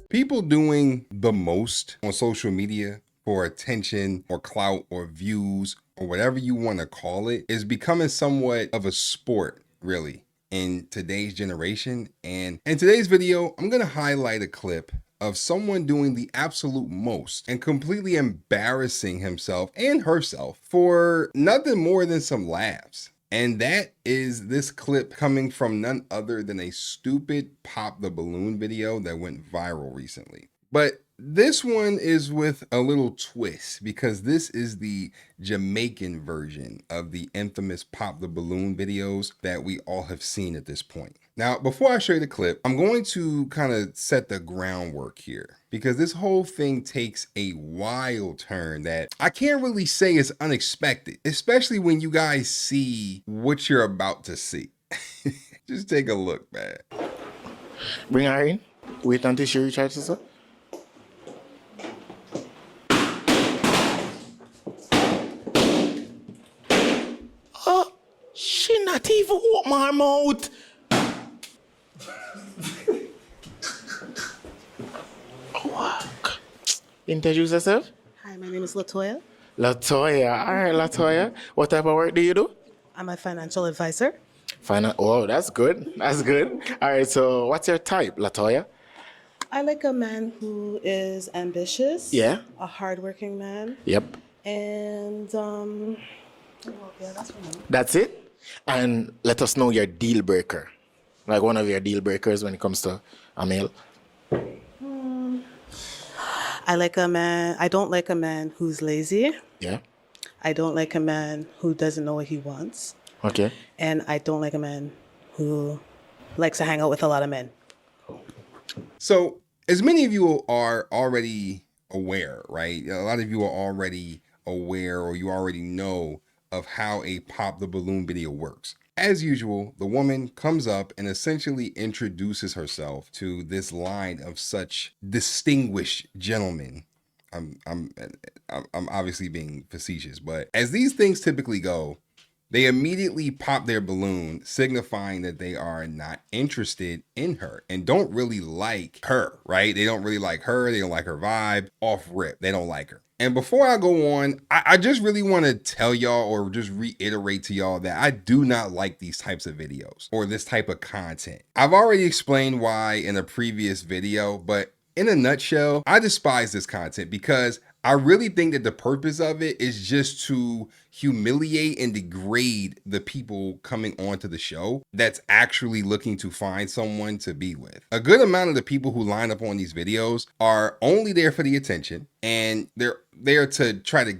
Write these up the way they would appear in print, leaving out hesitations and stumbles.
People doing the most on social media for attention or clout or views or whatever you want to call it is becoming somewhat of a sport, really, in today's generation. And in today's video, I'm going to highlight a clip of someone doing the absolute most and completely embarrassing himself and herself for nothing more than some laughs. And that is this clip coming from none other than a stupid Pop the Balloon video that went viral recently. But this one is with a little twist because this is the Jamaican version of the infamous Pop the Balloon videos that we all have seen at this point. Now, before I show you the clip, I'm going to kind of set the groundwork here because this whole thing takes a wild turn that I can't really say is unexpected, especially when you guys see what you're about to see. Just take a look, man. Bring her in. Wait until she recharges, sir. Oh, she not even open her mouth. Introduce yourself. Hi, my name is Latoya. Latoya. All right, Latoya. What type of work do you do? I'm a financial advisor. Oh, that's good. That's good. All right, so what's your type, Latoya? I like a man who is ambitious. Yeah. A hardworking man. Yep. And, yeah, that's for now. That's it? And let us know your deal breaker. Like one of your deal breakers when it comes to a male. I don't like a man who's lazy. Yeah. I don't like a man who doesn't know what he wants. Okay. And I don't like a man who likes to hang out with a lot of men. So, as many of you are already aware, right? A lot of you are already aware or you already know of how a Pop the Balloon video works. As usual, the woman comes up and essentially introduces herself to this line of such distinguished gentlemen. I'm obviously being facetious, but as these things typically go, they immediately pop their balloon, signifying that they are not interested in her and don't really like her, right? They don't really like her. They don't like her vibe. Off rip, they don't like her. And before I go on, I just really want to tell y'all or just reiterate to y'all that I do not like these types of videos or this type of content. I've already explained why in a previous video, but in a nutshell, I despise this content because I really think that the purpose of it is just to humiliate and degrade the people coming onto the show that's actually looking to find someone to be with. A good amount of the people who line up on these videos are only there for the attention, and they're there to try to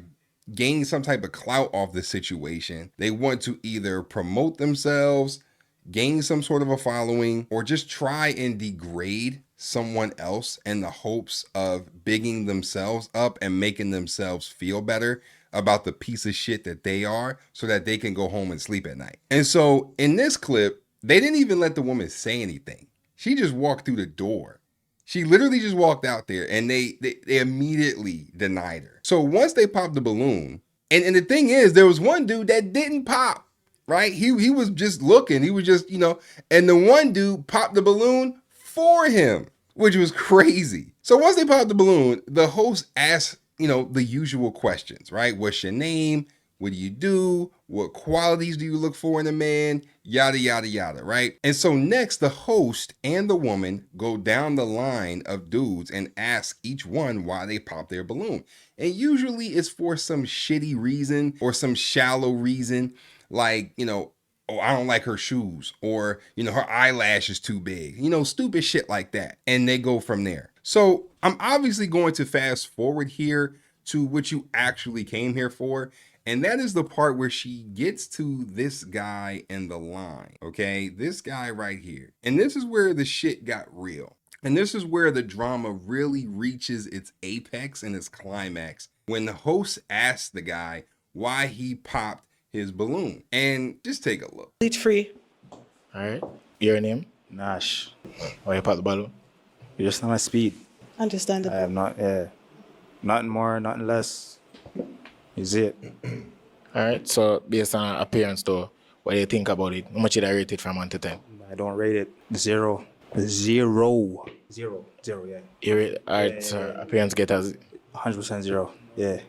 gain some type of clout off the situation. They want to either promote themselves, gain some sort of a following, or just try and degrade someone else in the hopes of bigging themselves up and making themselves feel better about the piece of shit that they are so that they can go home and sleep at night. And so in this clip, they didn't even let the woman say anything. She just walked through the door. She literally just walked out there and they immediately denied her. So once they popped the balloon, and the thing is, there was one dude that didn't pop, right? He was just looking. He was just, and the one dude popped the balloon for him, which was crazy. So once they popped the balloon, the host asked, the usual questions, right? What's your name? What do you do? What qualities do you look for in a man? Yada, yada, yada, right? And so next, the host and the woman go down the line of dudes and ask each one why they popped their balloon. And usually it's for some shitty reason or some shallow reason, like, oh, I don't like her shoes, or, her eyelash is too big, stupid shit like that. And they go from there. So I'm obviously going to fast forward here to what you actually came here for. And that is the part where she gets to this guy in the line, okay? This guy right here. And this is where the shit got real. And this is where the drama really reaches its apex and its climax when the host asks the guy why he popped his balloon. And just take a look. Bleach free. All right. Your name? Nash. Why you pop the balloon? You're just not my speed. Understandable. I am not, nothing more, nothing less. Is it? All right. So based on appearance though, what do you think about it? How much did I rate it from 1 to 10? I don't rate it. 0. Zero. Zero, yeah. Alright, so appearance get as 100% zero. Yeah.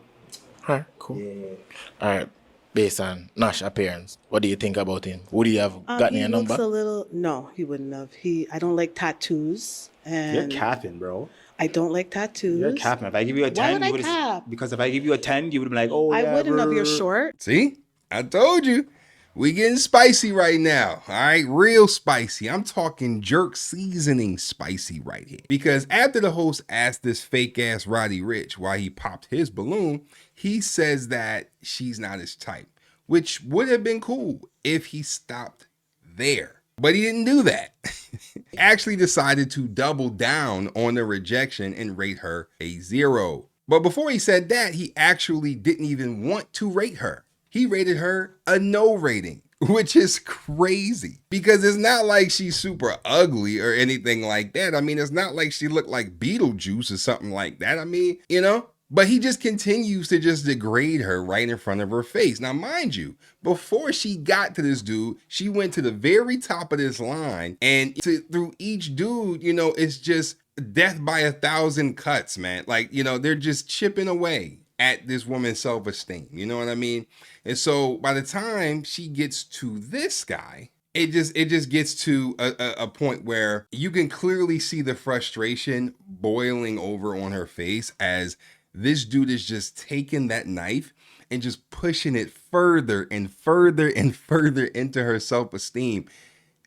alright, cool. Yeah. Alright. Based on Nash appearance, what do you think about him? Would he have gotten He your looks number? a little. No, he wouldn't have. I don't like tattoos, You're and capping, bro. I don't like You're tattoos. capping. If I give you a Why 10, would you I would cap? because if I give you a 10, you would be like, oh, I yeah, wouldn't have. You're short. See? I told you. We getting spicy right now. All right, real spicy. I'm talking jerk seasoning spicy right here. Because after the host asked this fake ass Roddy Rich why he popped his balloon, he says that she's not his type, which would have been cool if he stopped there. But he didn't do that. He actually decided to double down on the rejection and rate her a 0. But before he said that, he actually didn't even want to rate her. He rated her a no rating, which is crazy because it's not like she's super ugly or anything like that. I mean, it's not like she looked like Beetlejuice or something like that. I mean, but he just continues to just degrade her right in front of her face. Now, mind you, before she got to this dude, she went to the very top of this line, and through each dude, it's just death by 1,000 cuts, man. Like, they're just chipping away at this woman's self-esteem. You know what I mean? And so by the time she gets to this guy, it just gets to a point where you can clearly see the frustration boiling over on her face as this dude is just taking that knife and just pushing it further and further and further into her self-esteem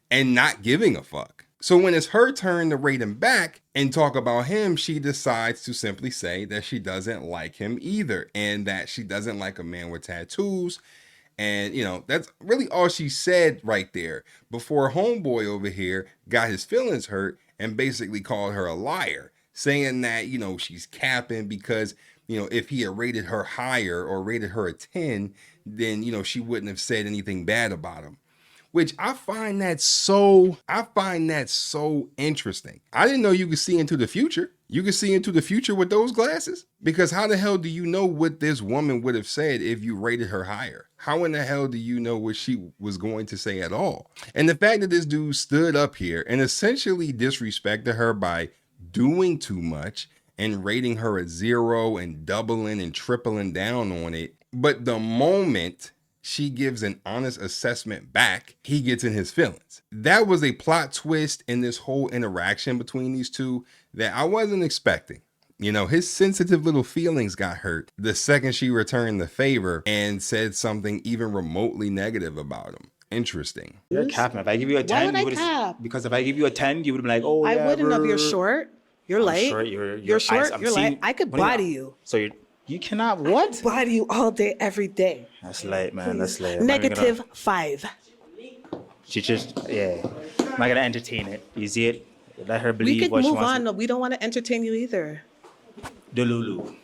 and not giving a fuck. So when it's her turn to rate him back and talk about him, she decides to simply say that she doesn't like him either and that she doesn't like a man with tattoos. And, that's really all she said right there before homeboy over here got his feelings hurt and basically called her a liar, saying that, she's capping because, if he had rated her higher or rated her a 10, then, she wouldn't have said anything bad about him. Which I find that so interesting. I didn't know you could see into the future. You could see into the future with those glasses? Because how the hell do you know what this woman would have said if you rated her higher? How in the hell do you know what she was going to say at all? And the fact that this dude stood up here and essentially disrespected her by doing too much and rating her a 0 and doubling and tripling down on it. But the moment she gives an honest assessment back, he gets in his feelings. That was a plot twist in this whole interaction between these two that I wasn't expecting. His sensitive little feelings got hurt the second she returned the favor and said something even remotely negative about him. Interesting. You're capping. If I give you a 10, Why would you I cap? because if I give you a 10, you would be like, oh, I yeah, wouldn't have. You're short. You're I'm light. short. You're short. I'm You're seeing- light. I could what do body you. So you cannot what? Body you all day, every day. That's late, man. That's late. I'm not even -5. She just, yeah. I'm not gonna entertain it. You see it? Let her We believe could what she move wants. on. No, we don't want to entertain you either. Delulu.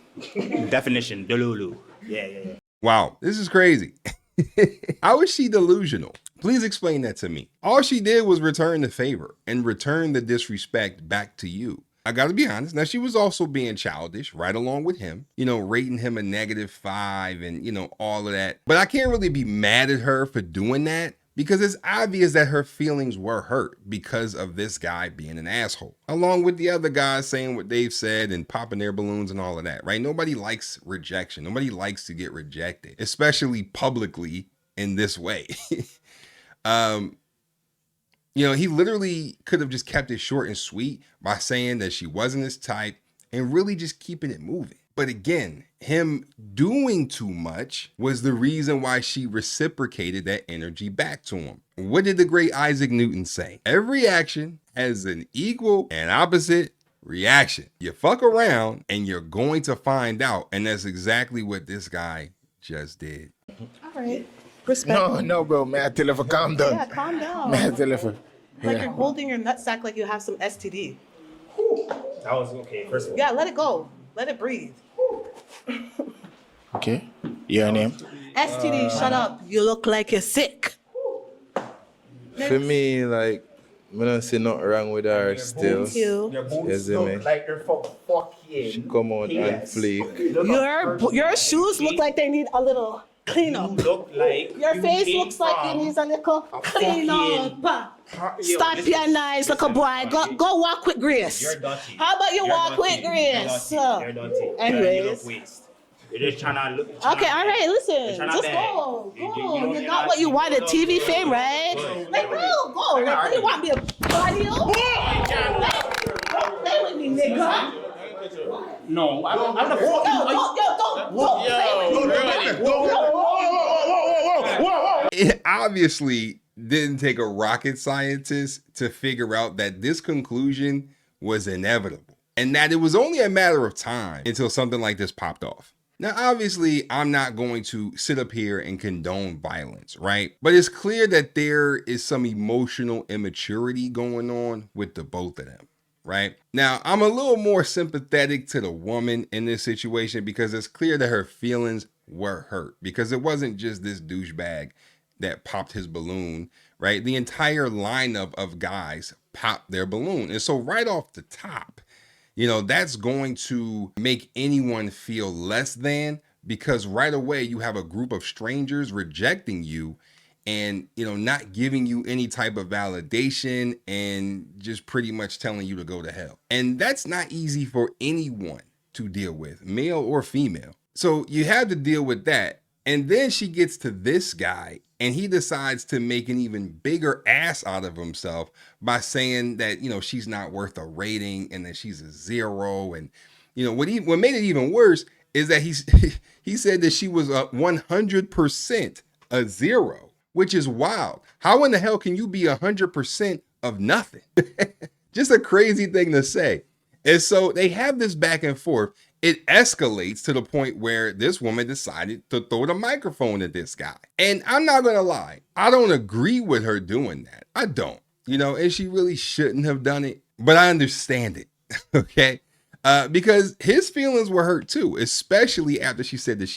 Definition, delulu. Yeah. Wow, this is crazy. How is she delusional? Please explain that to me. All she did was return the favor and return the disrespect back to you. I gotta be honest. Now, she was also being childish right along with him, rating him a -5 and, all of that. But I can't really be mad at her for doing that because it's obvious that her feelings were hurt because of this guy being an asshole, along with the other guys saying what they've said and popping their balloons and all of that, right? Nobody likes rejection. Nobody likes to get rejected, especially publicly in this way. He literally could have just kept it short and sweet by saying that she wasn't his type and really just keeping it moving. But again, him doing too much was the reason why she reciprocated that energy back to him. What did the great Isaac Newton say? Every action has an equal and opposite reaction. You fuck around and you're going to find out. And that's exactly what this guy just did. All right. Respect. No, bro. May I tell you for calm down? Yeah, calm down. May I tell you for... Like you're holding your nutsack like you have some STD. That was okay. First of all. Yeah, let it go. Let it breathe. Okay. Your name? STD, shut up. You look like you're sick. For me, like, I don't see nothing wrong with her still. Thank you. You see me? Like you're fucking. She come out and fleek. Your shoes look like they need a little Clean You up. look like Your you face came looks like it from needs a little clean fucking- up. Yo, Stop listen, your nice little listen, boy. Go walk with Grace. You're dirty. How about you You're walk dirty. with Grace? You're dirty. And you look Anyways. waste. You're just trying to look. Okay, all right, You're listen. trying to Just beg. go. You Go. You you're got what you not- wanted, look TV good, fame, good, right? good. Like, bro, go. Like, what do you want me to body you? Don't play with me, nigga. No, I'm the fuck. Don't play with me. It obviously didn't take a rocket scientist to figure out that this conclusion was inevitable and that it was only a matter of time until something like this popped off. Now, obviously, I'm not going to sit up here and condone violence, right? But it's clear that there is some emotional immaturity going on with the both of them. Right now, I'm a little more sympathetic to the woman in this situation because it's clear that her feelings were hurt because it wasn't just this douchebag that popped his balloon, right? The entire lineup of guys popped their balloon. And so, right off the top, that's going to make anyone feel less than because right away you have a group of strangers rejecting you and not giving you any type of validation and just pretty much telling you to go to hell. And that's not easy for anyone to deal with, male or female. So you have to deal with that. And then she gets to this guy and he decides to make an even bigger ass out of himself by saying that, she's not worth a rating and that she's a zero. And, what made it even worse is that he said that she was a 100% a zero, which is wild. How in the hell can you be 100% of nothing? Just a crazy thing to say. And so they have this back and forth. It escalates to the point where this woman decided to throw the microphone at this guy. And I'm not going to lie, I don't agree with her doing that. I don't, and she really shouldn't have done it, but I understand it. Okay. Because his feelings were hurt too, especially after she said that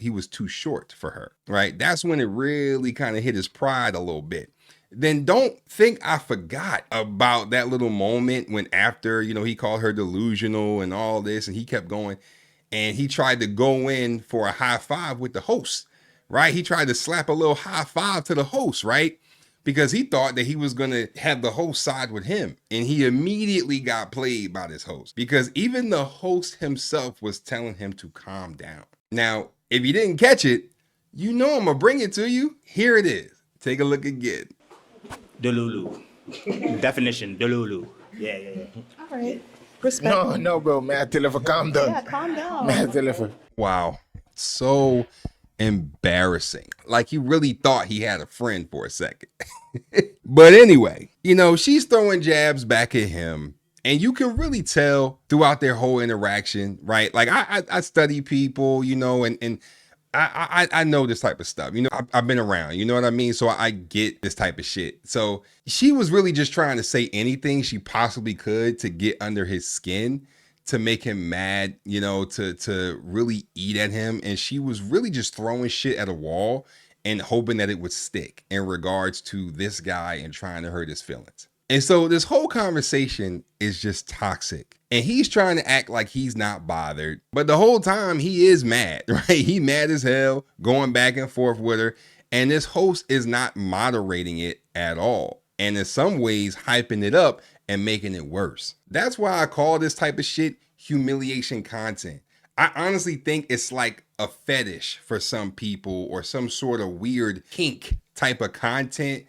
he was too short for her, right? That's when it really kind of hit his pride a little bit. Then don't think I forgot about that little moment when after, he called her delusional and all this, and he kept going and he tried to go in for a high five with the host, right? He tried to slap a little high five to the host, right? Because he thought that he was going to have the host side with him. And he immediately got played by this host because even the host himself was telling him to calm down. Now, if you didn't catch it, I'm going to bring it to you. Here it is. Take a look again. Delulu. Definition, Delulu. Yeah. All right. Respect. No, bro. May I tell you for calm down? Yeah, calm down. May I tell you for... Wow. So embarrassing. Like he really thought he had a friend for a second. But anyway, she's throwing jabs back at him. And you can really tell throughout their whole interaction, right? Like I study people, and I know this type of stuff. I've been around, you know what I mean? So I get this type of shit. So she was really just trying to say anything she possibly could to get under his skin, to make him mad, to really eat at him. And she was really just throwing shit at a wall and hoping that it would stick in regards to this guy and trying to hurt his feelings. And so this whole conversation is just toxic. And he's trying to act like he's not bothered. But the whole time he is mad, right? He mad as hell, going back and forth with her. And this host is not moderating it at all. And in some ways, hyping it up and making it worse. That's why I call this type of shit humiliation content. I honestly think it's like a fetish for some people or some sort of weird kink type of content,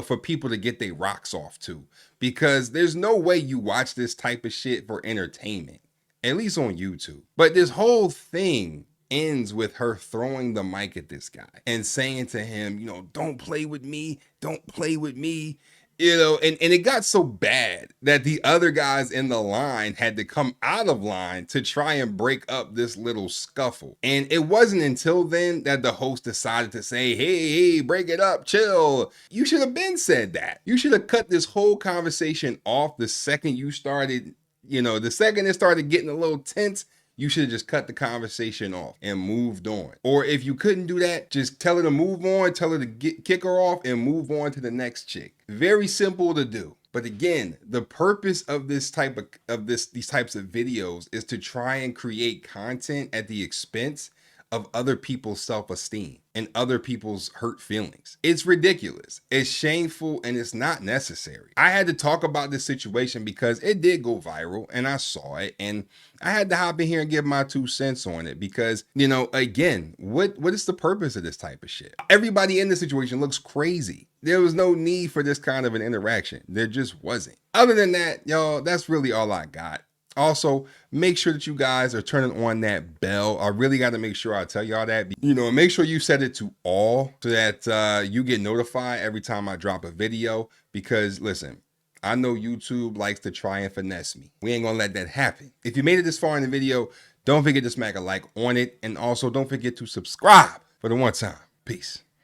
for people to get their rocks off to, because there's no way you watch this type of shit for entertainment, at least on YouTube. But this whole thing ends with her throwing the mic at this guy and saying to him, don't play with me, don't play with me. And it got so bad that the other guys in the line had to come out of line to try and break up this little scuffle. And it wasn't until then that the host decided to say, hey, break it up, chill. You should have been said that. You should have cut this whole conversation off the second you started, the second it started getting a little tense. You should have just cut the conversation off and moved on. Or if you couldn't do that, just tell her to move on, tell her to kick her off and move on to the next chick. Very simple to do. But again, the purpose of these types of videos is to try and create content at the expense of other people's self-esteem and other people's hurt feelings. It's ridiculous. It's shameful and it's not necessary. I had to talk about this situation because it did go viral and I saw it, and I had to hop in here and give my 2 cents on it because, you know, again, what is the purpose of this type of shit? Everybody in this situation looks crazy. There was no need for this kind of an interaction. There just wasn't. Other than that, y'all, that's really all I got. Also, make sure that you guys are turning on that bell. I really got to make sure I tell y'all that. You know, make sure you set it to all so that you get notified every time I drop a video. Because listen, I know YouTube likes to try and finesse me. We ain't gonna let that happen. If you made it this far in the video, don't forget to smack a like on it. And also don't forget to subscribe for the one time. Peace.